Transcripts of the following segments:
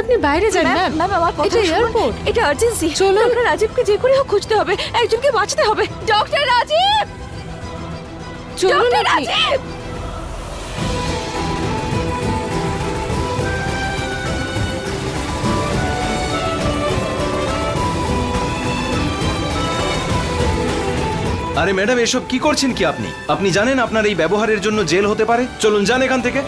আপনি বাইরে যান ম্যাম। ম্যাম আমার কথা এটা এয়ারপোর্ট, এটা আর্জেন্সি। চলুন। ডক্টর রাজীবকে যে করে হোক খুঁজতে হবে, একজনকে বাঁচাতে হবে। ডক্টর রাজীব, চলুন ডক্টর আপনি। রাজীব। আরে ম্যাডাম, এসব কি করছেন কি আপনি? আপনি জানেন আপনার এই ব্যবহারের জন্য জেল হতে পারে। চলুন যান এখান থেকে।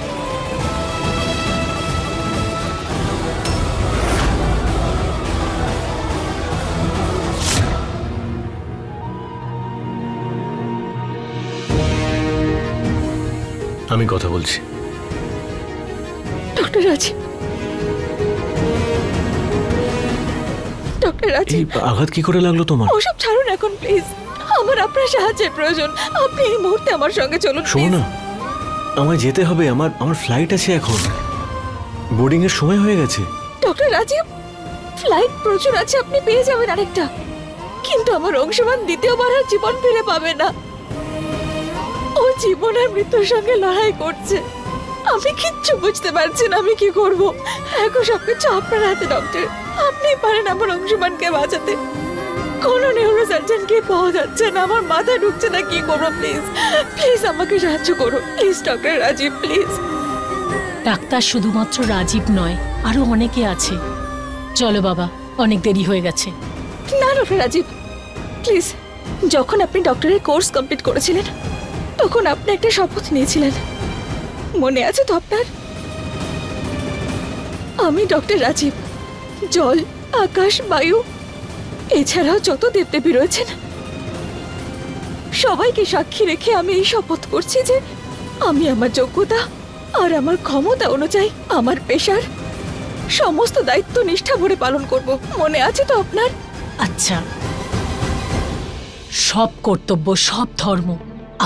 আমি কথা বলছি। ডক্টর রাজীব, ডক্টর এই রাজীব, আঘাত কি করে লাগলো তোমার? ওসব ছাড়ুন এখন প্লিজ। আমার আপনার সাহায্যের প্রয়োজন। আপনি এই মুহূর্তে আমার সঙ্গে চলুন শোনো প্লিজ। না, আমায় যেতে হবে। আমার ফ্লাইট আছে এখন, বোর্ডিং এর সময় হয়ে গেছে। ডক্টর রাজীব, ফ্লাইট প্রচুর আছে, আপনি পেয়ে যাবেন আরেকটা। কিন্তু আমার অংশমান দ্বিতীয়বার আর জীবন ফিরে পাবে না। ও জীবন আর মৃত্যুর সঙ্গে লড়াই করছে। আমি কিচ্ছু বুঝতে পারছি না আমি কি করব। এখন সবকিছু আপনার হাতে ডক্টর। আপনি পারেন আমার অংশমানকে বাঁচাতে। কোনো নিউরোসার্জনকে পাওয়া যাচ্ছে না, আমার মাথা ঢুকছে না কি করবো। প্লিজ প্লিজ আমাকে সাহায্য করুন প্লিজ ডক্টর রাজীব, প্লিজ। ডাক্তার শুধুমাত্র রাজীব নয়, আরো অনেকে আছে। চলো বাবা, অনেক দেরি হয়ে গেছে। না ডক্টর রাজীব প্লিজ। যখন আপনি ডক্টরের কোর্স কমপ্লিট করেছিলেন তখন আপনি একটা শপথ নিয়েছিলেন, মনে আছে তো আপনার? আমি ডক্টর রাজীব জল, আকাশ, বায়ু এছাড়াও যত দেবদেবী রয়েছেন সবাইকে সাক্ষী রেখে আমি এই শপথ করছি যে আমি আমার যোগ্যতা আর আমার ক্ষমতা অনুযায়ী আমার পেশার সমস্ত দায়িত্ব নিষ্ঠা ভরে পালন করব। মনে আছে তো আপনার? আচ্ছা, সব কর্তব্য, সব ধর্ম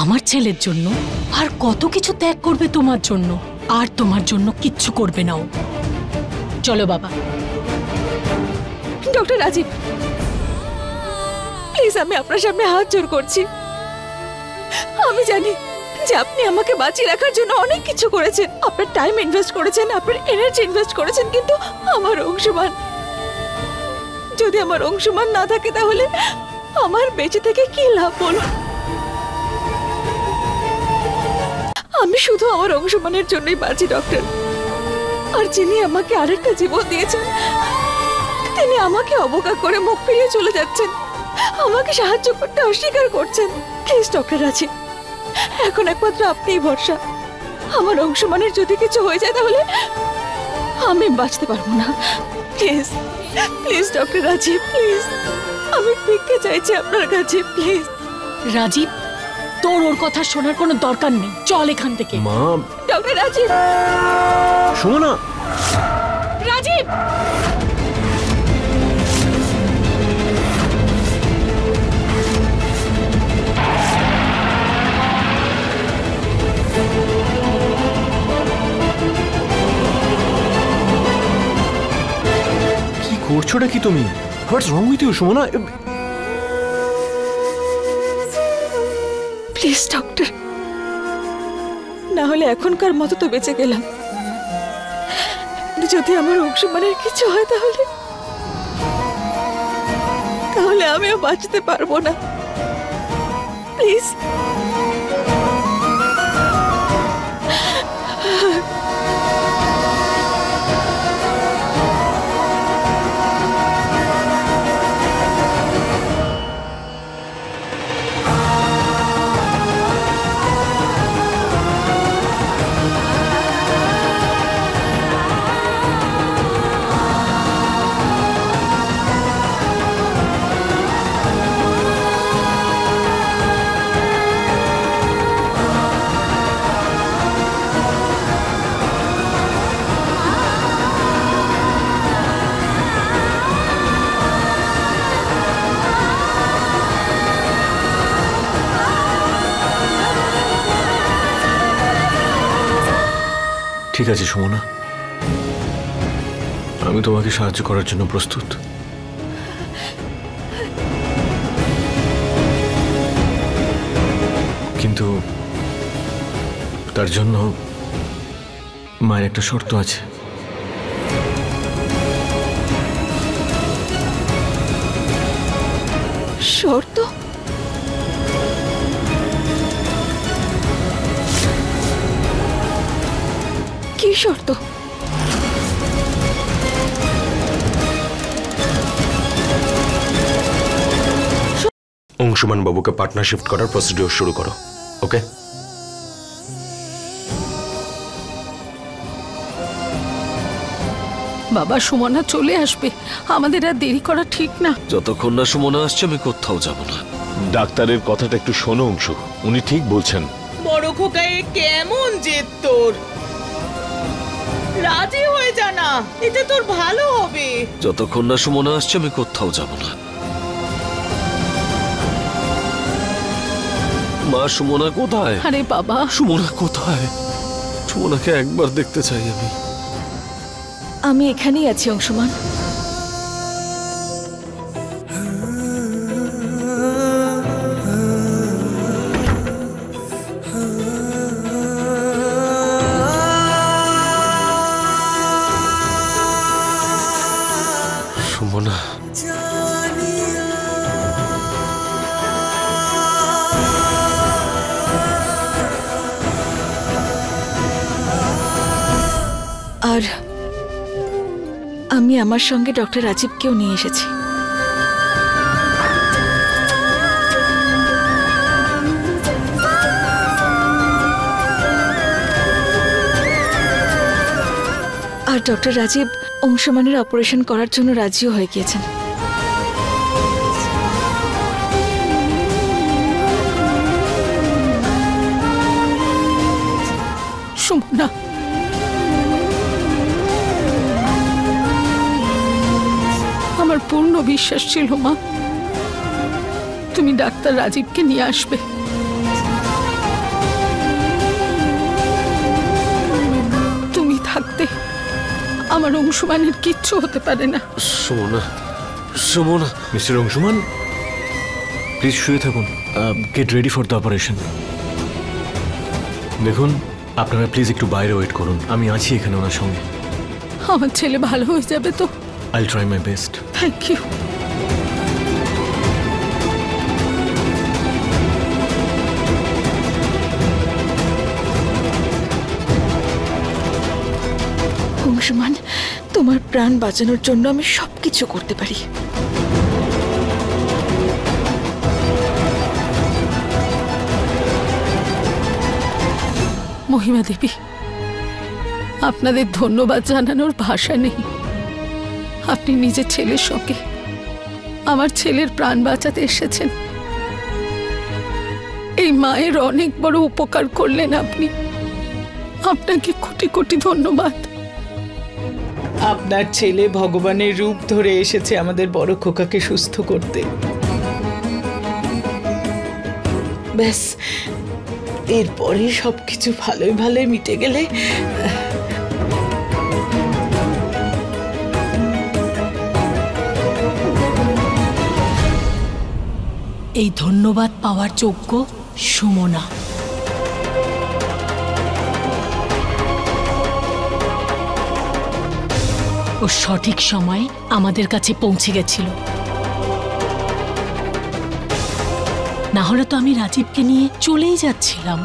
আমার ছেলের জন্য, আর কত কিছু ত্যাগ করবে তোমার জন্য, আর তোমার জন্য কিচ্ছু করবে না ও। চলো বাবা। ডক্টর রাজীব প্লিজ, আমি আপনার সামনে হাত জোড় করছি। আমি জানি যে আপনি আমাকে বাঁচিয়ে রাখার জন্য অনেক কিছু করেছেন, আপনার টাইম ইনভেস্ট করেছেন, আপনার এনার্জি ইনভেস্ট করেছেন, কিন্তু আমার অংশমান, যদি আমার অংশমান না থাকে তাহলে আমার বেঁচে থেকে কি লাভ বলুন? আমি শুধু আমার অংশমানের জন্যই বাঁচি ডক্টর। আর যিনি আমাকে আরেকটা জীবন দিয়েছেন তিনি আমাকে অবজ্ঞা করে মুখ ফিরিয়ে চলে যাচ্ছেন, আমাকে সাহায্য করতে অস্বীকার করছেন। প্লিজ ডক্টর রাজীব, এখন একমাত্র আপনিই ভরসা। আমার অংশমানের যদি কিছু হয়ে যায় তাহলে আমি বাঁচতে পারবো না। Please please doctor Rajib please, আমি ভিক্ষা চাইছি আপনার কাছে প্লিজ। রাজীব, তোর ওর কথা শোনার কোনো দরকার নেই, চল এখান থেকে। মা, ডক্টর রাজীব, শোনো না। রাজীব, কি করছোটা কি তুমি? What's wrong with you Sumana? Please doctor, না হলে এখনকার মতো তো বেঁচে গেলাম, যদি আমার অংশমানের কিছু হয় তাহলে তাহলে আমিও বাঁচতে পারবো না। প্লিজ ঠিক আছে সুমনা, আমি তোমাকে সাহায্য করার জন্য প্রস্তুত। কিন্তু তার জন্য মায়ের একটা শর্ত আছে। শর্ত? কি শর্ত? অংশুমান বাবুকে পাটনা শিফট করার প্রসিডিওর শুরু করো। ওকে? বাবা, সুমনা চলে আসবে, আমাদের আর দেরি করা ঠিক না। যতক্ষণ না সুমনা আসছে আমি কোথাও যাব না। ডাক্তারের কথাটা একটু শোনো অংশু, উনি ঠিক বলছেন। বড় খোকায় কেমন জেদ তোর, রাজি হয়ে যা না, এতে তোর ভালো হবে। যতক্ষণ না সুমনা আসছে আমি কোথাও যাব না। মা, সুমনা কোথায়? আরে বাবা, সুমনা কোথায়? সুমনাকে একবার দেখতে চাই আমি। আমি এখানেই আছি অংশুমান। সুমনা, আর আমি আমার সঙ্গে ডক্টর রাজীবকেও নিয়ে এসেছি। আর ডক্টর রাজীব অংশমানের অপারেশন করার জন্য রাজিও হয়ে গিয়েছেন। সুমনা, আমার পূর্ণ বিশ্বাস ছিল মা, তুমি ডাক্তার রাজীবকে নিয়ে আসবে। তুমি থাকতে আমার অংশুমানের কিচ্ছু হতে পারে না। সুমনা, সুমনা। মিস্টার অংশুমান, প্লিজ শুয়ে থাকুন। Get ready for the operation. দেখুন, আপনারা প্লিজ একটু বাইরে ওয়েট করুন, আমি আছি এখানে ওনার সঙ্গে। আমার ছেলে ভালো হয়ে যাবে তো? I'll try my best. Thank you. Anshuman, তোমার প্রাণ বাঁচানোর জন্য আমি সবকিছু করতে পারি। মহিমা দেবী, আপনাদের ধন্যবাদ জানানোর ভাষা নেই। আপনি নিজের ছেলের সঙ্গে আমার ছেলের প্রাণ বাঁচাতে এসেছেন। এই মায়ের অনেক বড় উপকার করলেন আপনি। আপনাকে কোটি কোটি ধন্যবাদ। আপনার ছেলে ভগবানের রূপ ধরে এসেছে আমাদের বড় খোকাকে সুস্থ করতে। ব্যাস, এরপরে সবকিছু ভালোই ভালোই মিটে গেলে এই ধন্যবাদ পাওয়ার যোগ্য সুমনা। ও সঠিক সময়ে আমাদের কাছে পৌঁছে গেছিল, না হলে তো আমি রাজীবকে নিয়ে চলেই যাচ্ছিলাম।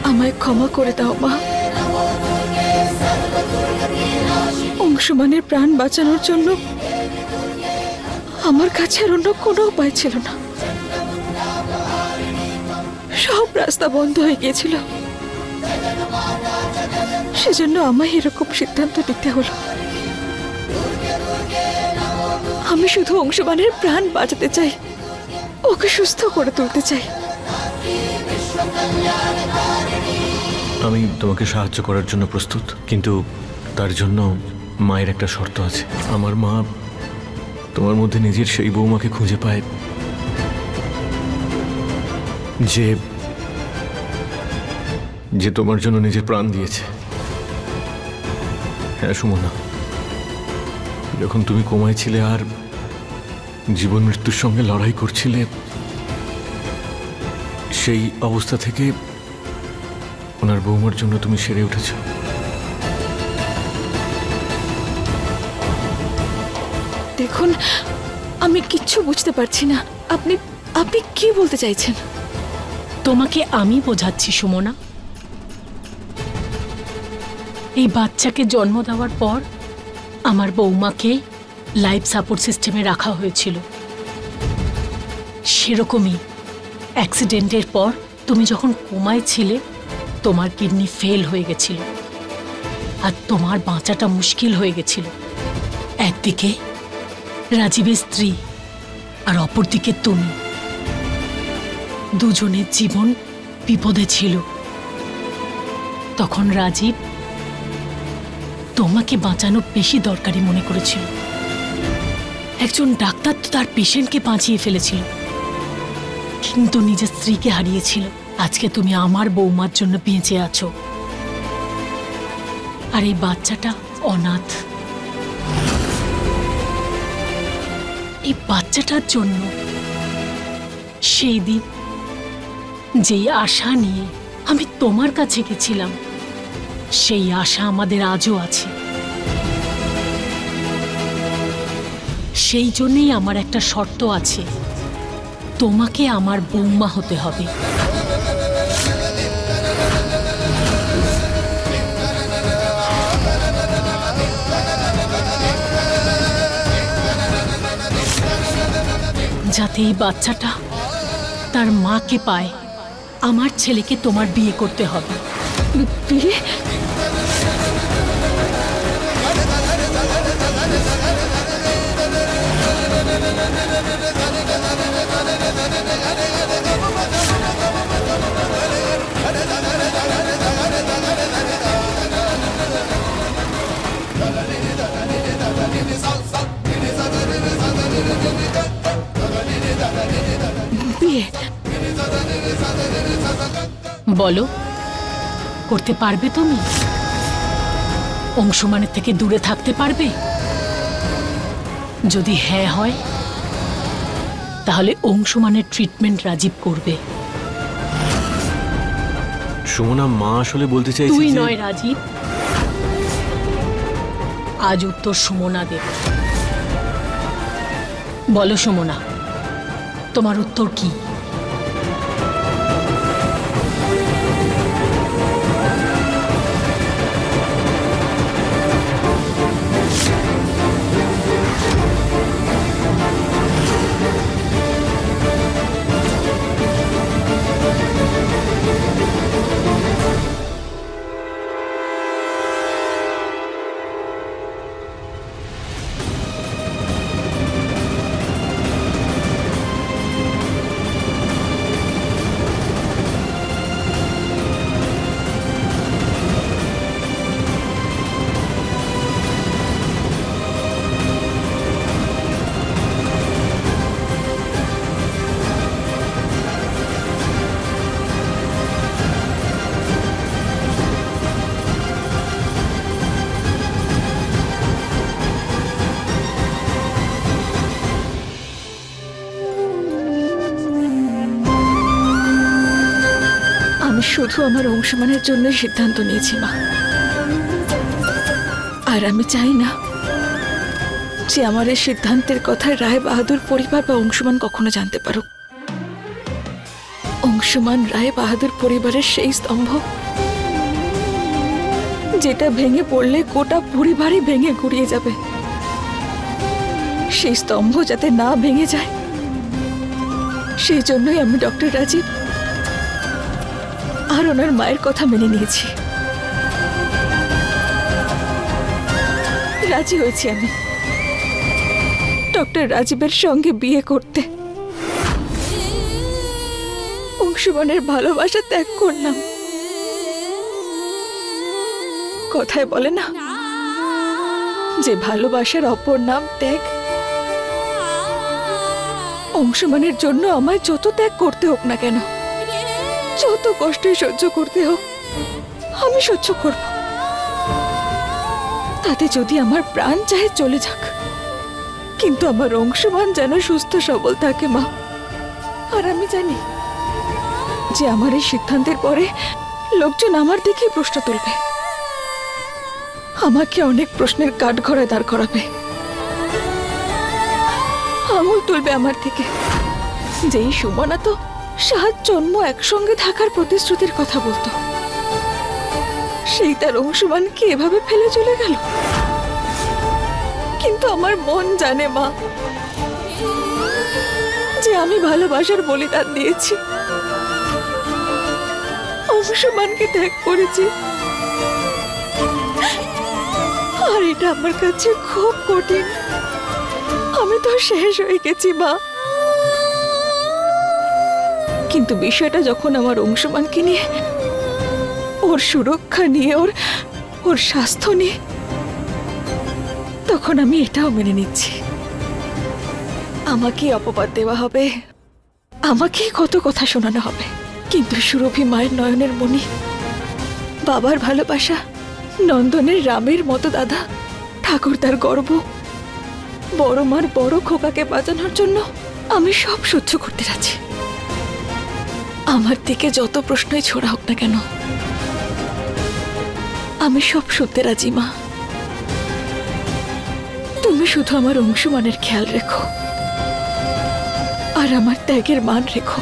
আমায় ক্ষমা করে দাও মা। অংশুমানের প্রাণ বাঁচানোর জন্য আমার কাছে আর অন্য কোনো উপায় ছিল না। সব রাস্তা বন্ধ হয়ে গিয়েছিল। সেজন্য আমায় এরকম সিদ্ধান্ত নিতে হলো। আমি শুধু অংশমানের প্রাণ বাঁচাতে চাই, ওকে সুস্থ করে তুলতে চাই। আমি তোমাকে সাহায্য করার জন্য প্রস্তুত, কিন্তু তার জন্য মায়ের একটা শর্ত আছে। আমার মা তোমার মধ্যে নিজের সেই বৌমাকে খুঁজে পায় যে যে তোমার জন্য নিজের প্রাণ দিয়েছে। হ্যাঁ সুমনা, যখন তুমি কোমায় ছিলে আর জীবন মৃত্যুর সঙ্গে লড়াই করছিলে, সেই অবস্থা থেকে ওনার বৌমার জন্য তুমি সেরে উঠেছ। দেখুন, আমি কিচ্ছু বুঝতে পারছি না। আপনি আপনি কি বলতে চাইছেন? তোমাকে আমি বোঝাচ্ছি সুমনা। এই বাচ্চাকে জন্ম দেওয়ার পর আমার বৌমাকে লাইফ সাপোর্ট সিস্টেমে রাখা হয়েছিল। সেরকমই অ্যাক্সিডেন্টের পর তুমি যখন কোমায় ছিলে, তোমার কিডনি ফেল হয়ে গেছিল আর তোমার বাঁচাটা মুশকিল হয়ে গেছিল। একদিকে রাজীবের স্ত্রী আর অপরদিকে তুমি, দুজনের জীবন বিপদে ছিল। তখন রাজীব তোমাকে বাঁচানো বেশি দরকারি মনে করেছিল। একজন ডাক্তার তো তার পেশেন্টকে বাঁচিয়ে ফেলেছিল, কিন্তু নিজের স্ত্রীকে হারিয়েছিল। আজকে তুমি আমার বৌমার জন্য বেঁচে আছো, আর এই বাচ্চাটা অনাথ। এই বাচ্চাটার জন্য সেই দিন যেই আশা নিয়ে আমি তোমার কাছে গেছিলাম, সেই আশা আমাদের আজও আছে। সেই জন্যই আমার একটা শর্ত আছে, তোমাকে আমার বৌমা হতে হবে। যাতে এই বাচ্চাটা তার মাকে পায়, আমার ছেলেকে তোমার বিয়ে করতে হবে। বিয়ে? বিয়ে? বলো, করতে পারবে তুমি? অংশমানের থেকে দূরে থাকতে পারবে? যদি হ্যাঁ হয়, তাহলে অংশমানের ট্রিটমেন্ট রাজীব করবে। সুমনা, মা আসলে বলতে চাইছে তুই যে নয় রাজীব, আজ উত্তর সুমনা দেবে। বলো সুমনা, তোমার উত্তর কি? আমি শুধু আমার অংশমানের জন্য সিদ্ধান্ত নিয়েছি মা, আর আমি চাই না যে আমার এই সিদ্ধান্তের কথা রায় বাহাদুর পরিবার বা অংশমান কখনো জানতে পারুক। অংশমান রায় বাহাদুর পরিবারের সেই স্তম্ভ, যেটা ভেঙে পড়লে গোটা পরিবারই ভেঙে গুড়িয়ে যাবে। সেই স্তম্ভ যাতে না ভেঙে যায়, সেই জন্যই আমি ডক্টর রাজীব আর ওনার মায়ের কথা মেনে নিয়েছি। রাজি হয়েছি আমি ডক্টর রাজীবের সঙ্গে বিয়ে করতে। অংশুমানের ভালোবাসা ত্যাগ করলাম। কথায় বলে না যে ভালোবাসার অপর নাম ত্যাগ। অংশুমানের জন্য আমায় যত ত্যাগ করতে হোক না কেন, যত কষ্টই সহ্য করতে হোক, আমি সহ্য করব। তাতে যদি আমার প্রাণ চাহে চলে যাক, কিন্তু আমার অংশুমান যেন সুস্থ সবল থাকে মা। আর আমি জানি যে আমার এই সিদ্ধান্তের পরে লোকজন আমার দিকেই প্রশ্ন তুলবে, আমাকে অনেক প্রশ্নের কাঠগড়ায় দাঁড় করাবে, আঙুল তুলবে আমার থেকে। যেই সুমনা তো 7 জন্ম একসঙ্গে থাকার প্রতিশ্রুতির কথা বলতো, সেই তার অংশুমানকে এভাবে ফেলে চলে গেল। কিন্তু আমার মন জানে মা যে আমি ভালোবাসার বলিদান দিয়েছি, অংশুমানকে ত্যাগ করেছি। আর এটা আমার কাছে খুব কঠিন। আমি তো শেষ হয়ে গেছি মা। কিন্তু বিষয়টা যখন আমার অংশুমানকে নিয়ে, ওর সুরক্ষা নিয়ে, ওর স্বাস্থ্য নিয়ে, তখন আমি এটাও মেনে নিচ্ছি। আমাকে অপবাদ দেওয়া হবে, আমাকে কত কথা শোনানো হবে, কিন্তু সুরভি মায়ের নয়নের মণি, বাবার ভালোবাসা, নন্দনের রামের মতো দাদা, ঠাকুরদার গর্ব, বড় মার বড় খোকাকে বাঁচানোর জন্য আমি সব সহ্য করতে রাজি। আমার দিকে যত প্রশ্নই ছোড়া হোক না কেন, আমি সব শুনতে রাজি মা। তুমি শুধু আমার অংশুমানের খেয়াল রেখো, আর আমার ত্যাগের মান রেখো।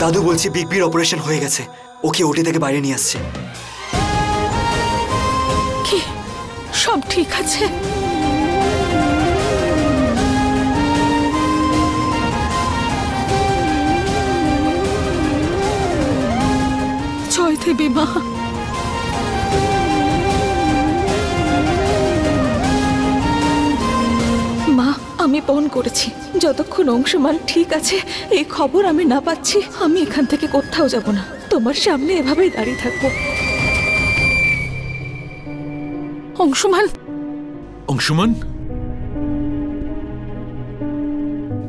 দাদু বলছে বিগ বির অপারেশন হয়ে গেছে, ওকে ওটি থেকে বাইরে নিয়ে আসছে। কি সব ঠিক আছে? জয় দেবী মা। মা, আমি পণ করেছি যতক্ষণ অংশুমান ঠিক আছে এই খবর আমি না পাচ্ছি, আমি এখান থেকে কোথাও যাব না। তোমার সামনে এভাবেই দাঁড়িয়ে থাকবো। অংশুমান, অংশুমান,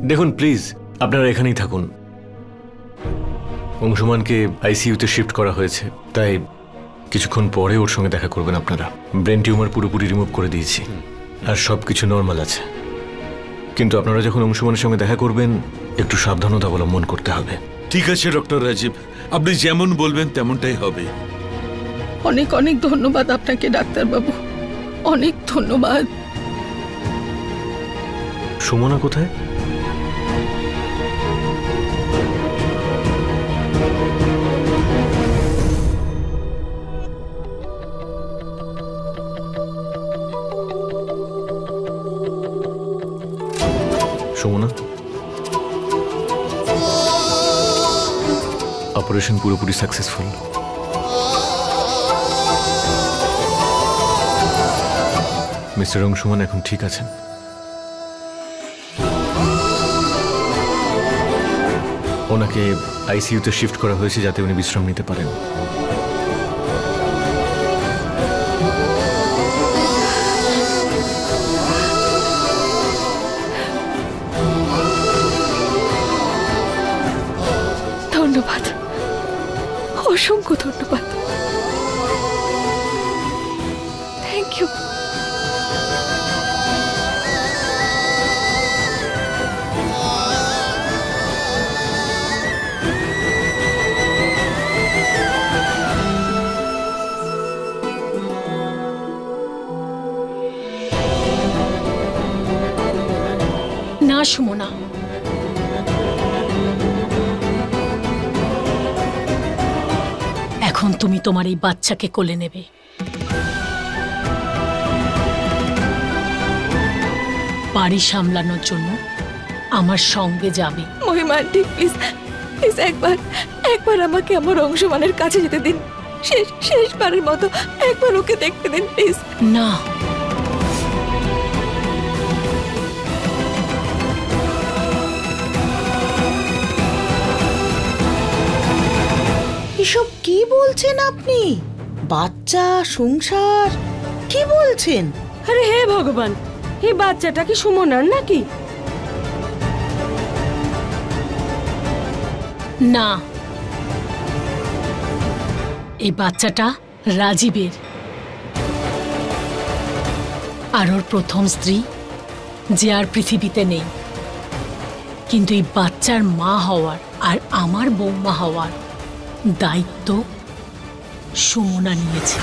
দেখুন প্লিজ আপনারা এখানেই থাকুন। অংশুমানকে আইসিইউতে শিফট করা হয়েছে, তাই কিছুক্ষণ পরে ওর সঙ্গে দেখা করবেন আপনারা। ব্রেন টিউমার পুরোপুরি রিমুভ করে দিয়েছি, আর সব কিছু নর্মাল আছে। কিন্তু আপনারা যখন অংশুমানের সঙ্গে দেখা করবেন, একটু সাবধানতা অবলম্বন করতে হবে। ঠিক আছে ডক্টর রাজীব, আপনি যেমন বলবেন তেমনটাই হবে। অনেক অনেক ধন্যবাদ আপনাকে ডাক্তারবাবু, অনেক ধন্যবাদ। সুমনা কোথায়? সুমনা, অপারেশন পুরোপুরি সাকসেসফুল। মিস্টার অংশুমান এখন ঠিক আছেন। ওনাকে আইসিইউতে শিফট করা হয়েছে যাতে উনি বিশ্রাম নিতে পারেন। ধন্যবাদ, অসংখ্য ধন্যবাদ। Thank you. সুমনা, এখন তুমি তোমার এই বাচ্চাকে কোলে নেবে। বাড়ি সামলানোর জন্য আমার সঙ্গে যাবে। মহিমা আন্টি প্লিজ প্লিজ একবার আমাকে আমার অংশমানের কাছে যেতে দিন। শেষবারের মতো একবার ওকে দেখতে দিন প্লিজ। না, এসব কি বলছেন আপনি? বাচ্চা, সংসার, কি বলছেন? আরে হে ভগবান, এই বাচ্চাটা কি সুমনার নাকি? না, এই বাচ্চাটা রাজীবের আর ওর প্রথম স্ত্রী যে আর পৃথিবীতে নেই। কিন্তু এই বাচ্চার মা হওয়ার আর আমার বৌমা হওয়ার দায়িত্ব সুমনা নিয়েছে।